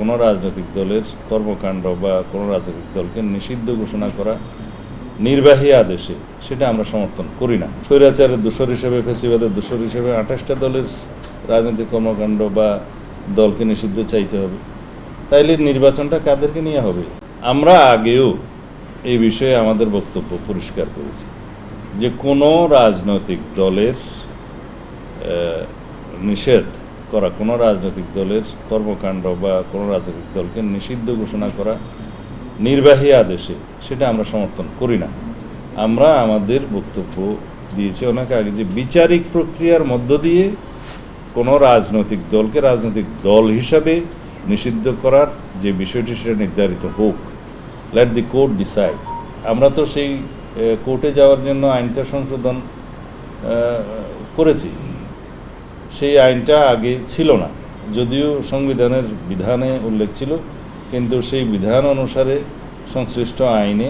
কোনো রাজনৈতিক দলের কর্মকাণ্ড বা কোনো রাজনৈতিক দলকে নিষিদ্ধ ঘোষণা করা নির্বাহী আদেশে, সেটা আমরা সমর্থন করি না। স্বৈরাচারের দোসর হিসেবে, ফ্যাসিবাদের দোসর হিসেবে 28টা দলের রাজনৈতিক কর্মকাণ্ড বা দলকে নিষিদ্ধ চাইতে হবে, তাইলে নির্বাচনটা কাদেরকে নিয়ে হবে? আমরা আগেও এই বিষয়ে আমাদের বক্তব্য পরিষ্কার করেছি যে কোনো রাজনৈতিক দলের নিষেধ করা, কোনো রাজনৈতিক দলের কর্মকাণ্ড বা কোনো রাজনৈতিক দলকে নিষিদ্ধ ঘোষণা করা নির্বাহী আদেশে, সেটা আমরা সমর্থন করি না। আমরা আমাদের বক্তব্য দিয়েছি অনেক আগে যে বিচারিক প্রক্রিয়ার মধ্য দিয়ে কোনো রাজনৈতিক দলকে রাজনৈতিক দল হিসাবে নিষিদ্ধ করার যে বিষয়টি সেটা নির্ধারিত হোক, লেট দি কোর্ট ডিসাইড। আমরা তো সেই কোর্টে যাওয়ার জন্য আইনটা সংশোধন করেছি। সেই আইনটা আগে ছিল না, যদিও সংবিধানের বিধানে উল্লেখ ছিল, কিন্তু সেই বিধান অনুসারে সংশ্লিষ্ট আইনে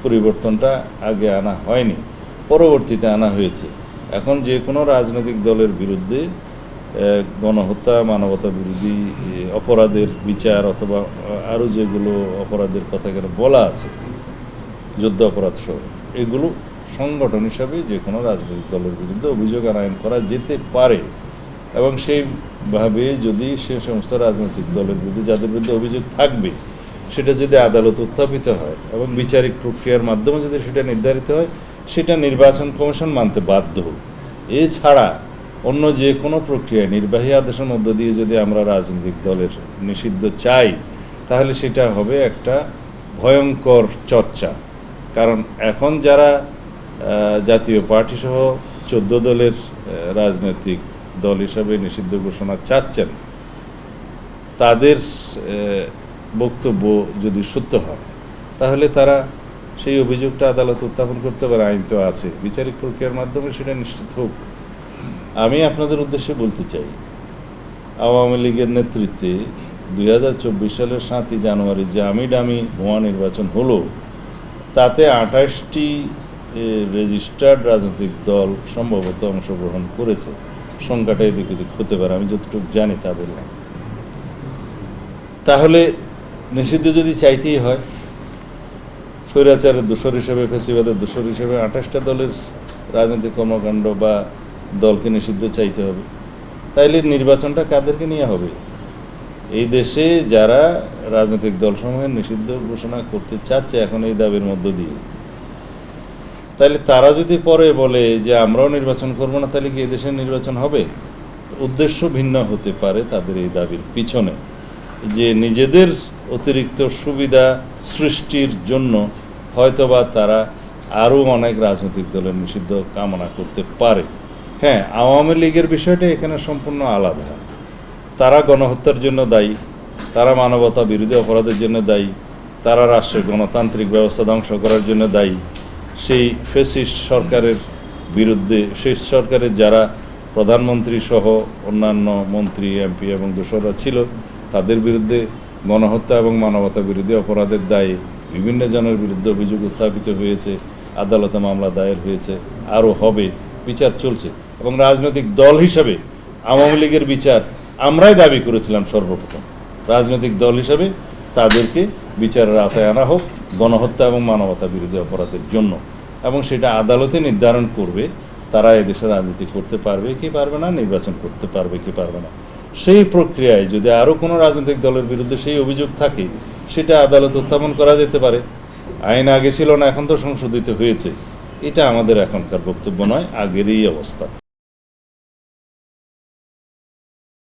পরিবর্তনটা আগে আনা হয়নি, পরবর্তীতে আনা হয়েছে। এখন যে কোনো রাজনৈতিক দলের বিরুদ্ধে গণহত্যা, মানবতা বিরোধী অপরাধের বিচার অথবা আরও যেগুলো অপরাধের কথা এখানে বলা আছে, যুদ্ধ অপরাধ সহ, এগুলো সংগঠন হিসাবে যে কোনো রাজনৈতিক দলের বিরুদ্ধে অভিযোগ আনয়ন করা যেতে পারে। এবং সেইভাবে যদি সে সমস্ত রাজনৈতিক দলের বিরুদ্ধে যাদের বিরুদ্ধে অভিযোগ থাকবে সেটা যদি আদালত উত্থাপিত হয় এবং বিচারিক প্রক্রিয়ার মাধ্যমে যদি সেটা নির্ধারিত হয়, সেটা নির্বাচন কমিশন মানতে বাধ্য। এছাড়া অন্য যে কোনো প্রক্রিয়ায় নির্বাহী আদেশের মধ্য দিয়ে যদি আমরা রাজনৈতিক দলের নিষিদ্ধ চাই, তাহলে সেটা হবে একটা ভয়ঙ্কর চর্চা। কারণ এখন যারা জাতীয় পার্টি সহ 14 দলের রাজনৈতিক দল হিসাবে নিষিদ্ধ ঘোষণা চাচ্ছেন, তাদের বক্তব্য যদি সত্য হয়, তাহলে তারা সেই অভিযোগটা আদালত উত্থাপন করতে পারে। আইন তো আছে, বিচারিক প্রক্রিয়ার মাধ্যমে সেটা নিশ্চিত হোক। আমি আপনাদের উদ্দেশ্যে বলতে চাই, আওয়ামী লীগের নেতৃত্বে 2024 সালের 7ই জানুয়ারি যে আমি ডামি ভুয়া নির্বাচন হলো, তাতে 28টি রেজিস্টার্ড রাজনৈতিক দল সম্ভবত অংশগ্রহণ করেছে। সংখ্যাটা এদিক ওদিক হতে পারে, আমি যতটুকু জানি তা বললাম। তাহলে নিষিদ্ধ যদি চাইতেই হয়, স্বৈরাচারের দোসর হিসেবে, ফ্যাসিবাদের দোসর হিসেবে 28টা দলের রাজনৈতিক কর্মকাণ্ড বা দলকে নিষিদ্ধ চাইতে হবে, তাইলে নির্বাচনটা কাদেরকে নিয়ে হবে? এই দেশে যারা রাজনৈতিক দলসমূহের নিষিদ্ধ ঘোষণা করতে চাচ্ছে এখন এই দাবির মধ্য দিয়ে, তাহলে তারা যদি পরে বলে যে আমরাও নির্বাচন করব না, তাহলে কি এই দেশের নির্বাচন হবে? উদ্দেশ্য ভিন্ন হতে পারে তাদের এই দাবির পিছনে, যে নিজেদের অতিরিক্ত সুবিধা সৃষ্টির জন্য হয়তোবা তারা আরও অনেক রাজনৈতিক দলের নিষিদ্ধ কামনা করতে পারে। হ্যাঁ, আওয়ামী লীগের বিষয়টা এখানে সম্পূর্ণ আলাদা। তারা গণহত্যার জন্য দায়ী, তারা মানবতা বিরোধী অপরাধের জন্য দায়ী, তারা রাষ্ট্রের গণতান্ত্রিক ব্যবস্থা ধ্বংস করার জন্য দায়ী। সেই ফ্যাসিস্ট সরকারের বিরুদ্ধে, সেই সরকারের যারা প্রধানমন্ত্রী সহ অন্যান্য মন্ত্রী, এমপি এবং দোসররা ছিল, তাদের বিরুদ্ধে গণহত্যা এবং মানবতা বিরোধী অপরাধের দায়ে বিভিন্ন জনের বিরুদ্ধে অভিযোগ উত্থাপিত হয়েছে, আদালতে মামলা দায়ের হয়েছে, আরও হবে, বিচার চলছে। এবং রাজনৈতিক দল হিসাবে আওয়ামী লীগের বিচার আমরাই দাবি করেছিলাম সর্বপ্রথম। রাজনৈতিক দল হিসাবে তাদেরকে বিচারের আওতায় আনা হোক গণহত্যা এবং মানবতা বিরোধী অপরাধের জন্য, এবং সেটা আদালতে নির্ধারণ করবে তারা এদেশে রাজনীতি করতে পারবে কি পারবে না, নির্বাচন করতে পারবে কি পারবে না। সেই প্রক্রিয়ায় যদি আরও কোনো রাজনৈতিক দলের বিরুদ্ধে সেই অভিযোগ থাকে, সেটা আদালত উত্থাপন করা যেতে পারে। আইন আগে ছিল না, এখন তো সংশোধিত হয়েছে। এটা আমাদের এখনকার বক্তব্য নয়, আগেরই অবস্থা।